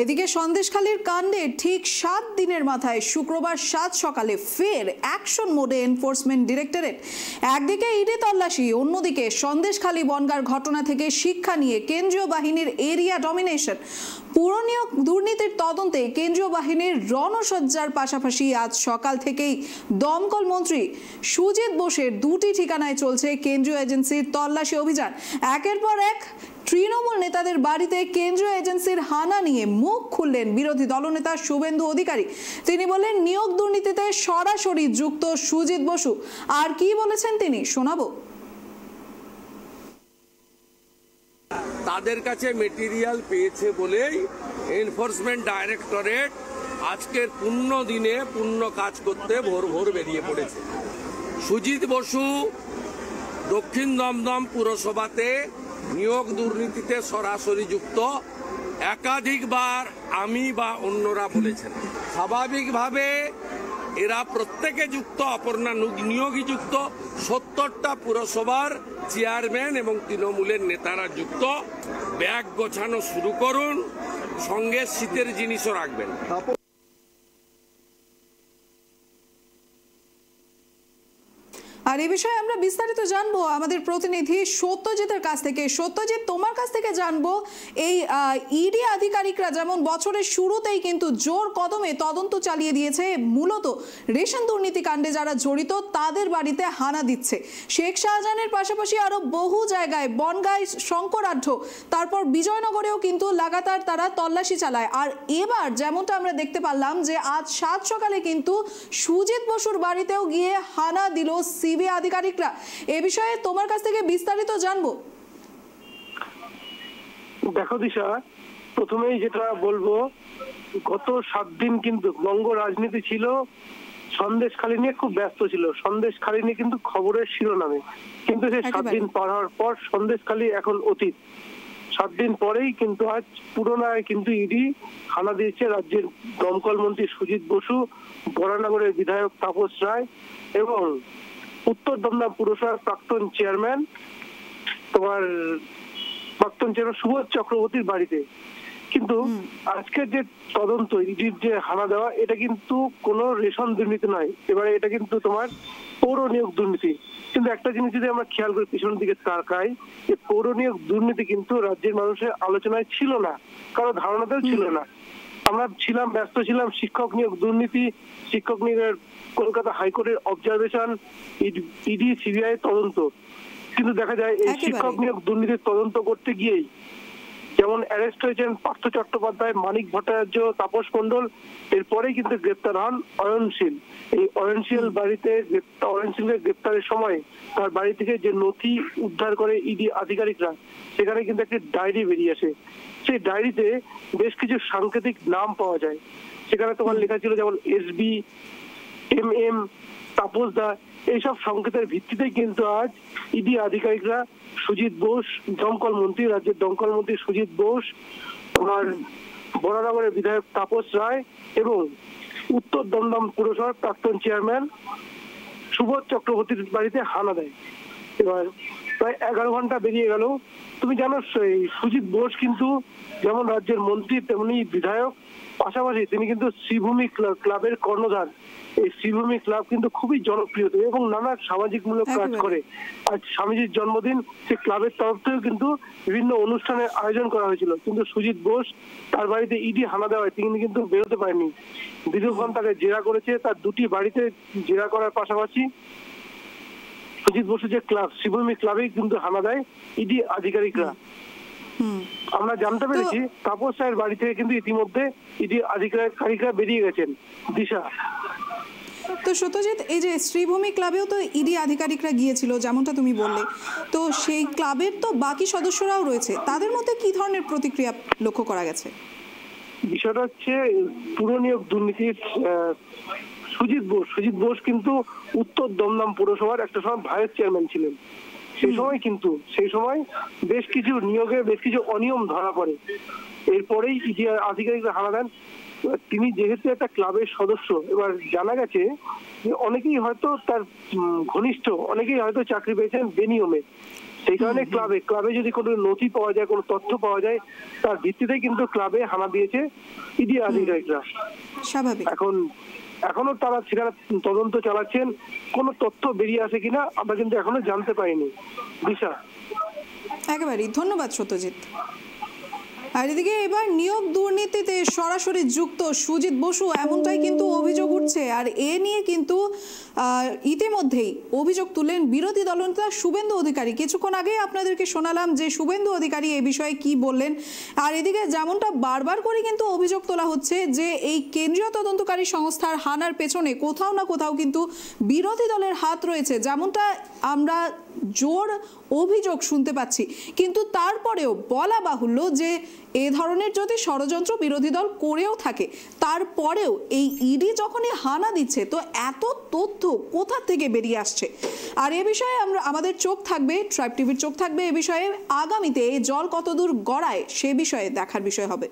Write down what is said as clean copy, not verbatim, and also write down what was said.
এদিকে সন্দেশখালীর কাণ্ডে ঠিক 7 দিনের মাথায় শুক্রবার 7 সকালে ফের অ্যাকশন মোডে এনফোর্সমেন্ট ডিরেক্টরেট। একদিকে ইডি তল্লাশি, অন্যদিকে সন্দেশখালী বনগাঁর ঘটনা থেকে শিক্ষা নিয়ে কেন্দ্রীয় বাহিনীর এরিয়া ডমিনেশন। পুর নিয়োগ দুর্নীতির তদন্তে কেন্দ্রীয় বাহিনীর রণসজ্জার পাশাপাশি আজ সকাল থেকেই দমকল মন্ত্রী সুজিত বোসের 2টি ঠিকানায় চলছে কেন্দ্রীয় এজেন্সির তল্লাশি অভিযান। একের পর এক তৃণমূল নেতাদের বাড়িতে কেন্দ্রীয় এজেন্সির হানা নিয়ে মুখ খুললেন বিরোধী দলনেতা শুভেন্দু অধিকারী। তিনি বলেন, নিয়োগ দুর্নীতিতে সরাসরি যুক্ত সুজিত বসু। আর কি বলেছেন তিনি শোনাবো। তাদের কাছে মেটেরিয়াল পেয়েছে বলেই এনফোর্সমেন্ট ডাইরেক্টরেট আজকের পূর্ণ দিনে পূর্ণ কাজ করতে ভোর ভোর বেরিয়ে পড়েছে। সুজিত বসু দক্ষিণ দমদম পুরসভাতে নিয়োগ দুর্নীতিতে সরাসরি যুক্ত, একাধিকবার আমি বা অন্যরা বলেছেন। স্বাভাবিকভাবে এরা প্রত্যেকে যুক্ত, অপর্ণা নিয়োগী যুক্ত, 70টা পুরসভার চেয়ারম্যান এবং তৃণমূলের নেতারা যুক্ত। ব্যাগ গোছানো শুরু করুন, সঙ্গে শীতের জিনিসও রাখবেন। আর এই বিষয়ে আমরা বিস্তারিত জানবো আমাদের প্রতিনিধি সত্যজিতের কাছ থেকে। সত্যজিৎ, তোমার কাছ থেকে জানবো, এই ইডি আধিকারিকরা যেমন বছরের শুরুতেই কিন্তু জোর কদমে তদন্ত চালিয়ে দিয়েছে, মূলত রেশন দুর্নীতি কাণ্ডে যারা জড়িত তাদের বাড়িতে হানা দিচ্ছে। শেখ শাহজাহানের পাশাপাশি আরো বহু জায়গায়, বনগাঁয় শঙ্করাঢ্য, তারপর বিজয়নগরেও কিন্তু লাগাতার তারা তল্লাশি চালায়। আর এবার যেমনটা আমরা দেখতে পারলাম যে আজ 7 সকালে কিন্তু সুজিত বসুর বাড়িতেও গিয়ে হানা দিল আধিকারিকরা। এ বিষয়ে তোমার কাছ থেকে বিস্তারিত জানবো। দেখো দিশা, প্রথমেই যেটা বলবো, গত 7 দিন কিন্তু বঙ্গ রাজনীতি ছিল সন্দেশখালী নিয়ে খুব ব্যস্ত ছিল। সন্দেশখালী নিয়ে কিন্তু খবরের শিরোনামে, কিন্তু সেই 7 দিন পার হওয়ার পর সন্দেশখালী এখন অতীত। 7 দিন পরেই কিন্তু আজ পুরোনায় কিন্তু ইডি হানা দিয়েছে রাজ্যের দমকল মন্ত্রী সুজিত বসু, বরানগরের বিধায়ক তাপস রায় এবং উত্তর দমদম পুরসভার প্রাক্তন চেয়ারম্যান সুবোধ চক্রবর্তীর বাড়িতে। কিন্তু আজকের যে তদন্ত, ইডির যে হানা দেওয়া, এটা কিন্তু কোনো রেশন দুর্নীতি নয়, এবারে এটা কিন্তু তোমার পৌর নিয়োগ দুর্নীতি। কিন্তু একটা জিনিস যদি আমরা খেয়াল করি, পিছনের দিকে তাকাই, যে পৌর নিয়োগ দুর্নীতি কিন্তু রাজ্যের মানুষের আলোচনায় ছিল না, কারো ধারণাতেও ছিল না। আমরা ব্যস্ত ছিলাম শিক্ষক নিয়োগ দুর্নীতি, শিক্ষক নিয়োগের কলকাতা হাইকোর্টের অবজারভেশন, ইডি সিবিআই তদন্ত। কিন্তু দেখা যায় এই শিক্ষক নিয়োগ দুর্নীতির তদন্ত করতে গিয়েই যেমন অ্যারেস্ট হয়েছেন পার্থ চট্টোপাধ্যায়, মানিক ভট্টাচার্য, তাপস মণ্ডল, এরপরেই কিন্তু গ্রেপ্তার হন অয়নশীল। এই অয়নশীলের গ্রেপ্তারের সময় তার বাড়ি থেকে যে নথি উদ্ধার করে ইডি আধিকারিকরা, সেখানে কিন্তু একটি ডায়েরি বেরিয়ে আসে। সেই ডায়েরিতে বেশ কিছু সাংকেতিক নাম পাওয়া যায়। সেখানে তোমার লেখা ছিল যেমন এসবি, MM, তাপস দা, এইসব সংকেতের ভিত্তিতে কিন্তু আজ ইডি আধিকারিকরা সুজিত বোস, রাজ্যের দমকল মন্ত্রী সুজিত বোস, তোমার বরানগরের বিধায়ক তাপস রায় এবং উত্তর দমদম পুরসভার প্রাক্তন চেয়ারম্যান সুবোধ চক্রবর্তীর বাড়িতে হানা দেয়। এবার প্রায় 11 ঘন্টা বেরিয়ে গেল। তুমি জানো, এই সুজিত বোস কিন্তু যেমন রাজ্যের মন্ত্রী তেমনি বিধায়ক, পাশাপাশি তিনি কিন্তু শ্রীভূমি ক্লাবের কর্ণধার। এই শ্রীভূমি ক্লাব কিন্তু খুবই জনপ্রিয় এবং নানা সামাজিকমূলক কাজ করে। আজ স্বামীজির জন্মদিন, সেই ক্লাবের তরফ থেকেও কিন্তু বিভিন্ন অনুষ্ঠানের আয়োজন করা হয়েছিল। কিন্তু সুজিত বোস, তার বাড়িতে ইডি হানা দেওয়ায় তিনি কিন্তু বেরোতে পারেনি। দীর্ঘক্ষণ তাকে জেরা করেছে। তার 2টি বাড়িতে জেরা করার পাশাপাশি সুজিত বসু যে ক্লাব, শ্রীভূমি ক্লাবেই কিন্তু হানা দেয় ইডি আধিকারিকরা। আমরা জানতে পেরেছি তাপস রায়ের বাড়ি থেকে কিন্তু ইতিমধ্যে ইডি আধিকারিকরা বেরিয়ে গেছেন। দিশা, তো সত্যজিৎ, এই যে শ্রীভূমি ক্লাবেও তো ইডি আধিকারিকরা গিয়েছিল যেমনটা তুমি বললে, তো সেই ক্লাবের তো বাকি সদস্যরাও রয়েছে, তাদের মধ্যে কি ধরনের প্রতিক্রিয়া লক্ষ্য করা গেছে? বিষয়টা হচ্ছে পুর নিয়োগ দুর্নীতির সুজিত বোস কিন্তু উত্তর দমদম পুরসভার একটা সময় ভাইস চেয়ারম্যান ছিলেন। সেই সময় বেশ কিছু নিয়োগে বেশ কিছু অনিয়ম ধরা পড়ে। এরপরেই ইডি আধিকারিকরা হানা দেন। তিনি যেহেতু একটা ক্লাবের সদস্য, এবার জানা গেছে যে অনেকেই হয়তো তার ঘনিষ্ঠ, অনেকেই হয়তো চাকরি পেয়েছেন বেনিয়মে। সেই কারণে ক্লাবে যদি কোনো নথি পাওয়া যায়, কোনো তথ্য পাওয়া যায়, তার ভিত্তিতেই কিন্তু ক্লাবে হানা দিয়েছে ইডি আধিকারিকরা। স্বাভাবিক। এখনো তারা সেখানে তদন্ত চালাচ্ছেন, কোনো তথ্য বেরিয়ে আসে কিনা আমরা কিন্তু এখনো জানতে পারিনি। দিশা। একেবারেই ধন্যবাদ সত্যজিৎ। আর এদিকে এবার নিয়োগ দুর্নীতিতে সরাসরি যুক্ত সুজিত বসু, এমনটাই কিন্তু অভিযোগ উঠছে। আর এ নিয়ে কিন্তু ইতিমধ্যেই অভিযোগ তুললেন বিরোধী দলনেতা শুভেন্দু অধিকারী। কিছুক্ষণ আগে আপনাদেরকে শোনালাম যে শুভেন্দু অধিকারী এই বিষয়ে কি বললেন। আর এদিকে যেমনটা বারবার করে কিন্তু অভিযোগ তোলা হচ্ছে যে এই কেন্দ্রীয় তদন্তকারী সংস্থার হানার পেছনে কোথাও না কোথাও কিন্তু বিরোধী দলের হাত রয়েছে, যেমনটা আমরা জোর অভিযোগ শুনতে পাচ্ছি। কিন্তু তারপরেও বলা বাহুল্য যে এ ধরনের যদি ষড়যন্ত্র বিরোধী দল করেও থাকে, তারপরেও এই ইডি যখনই হানা দিচ্ছে, তো এত তথ্য কোথা থেকে বেরিয়ে আসছে। আর এ বিষয়ে আমাদের চোখ থাকবে, ট্রাইব টিভির চোখ থাকবে এ বিষয়ে। আগামীতে এই জল কতদূর গড়ায় সে বিষয়ে দেখার বিষয় হবে।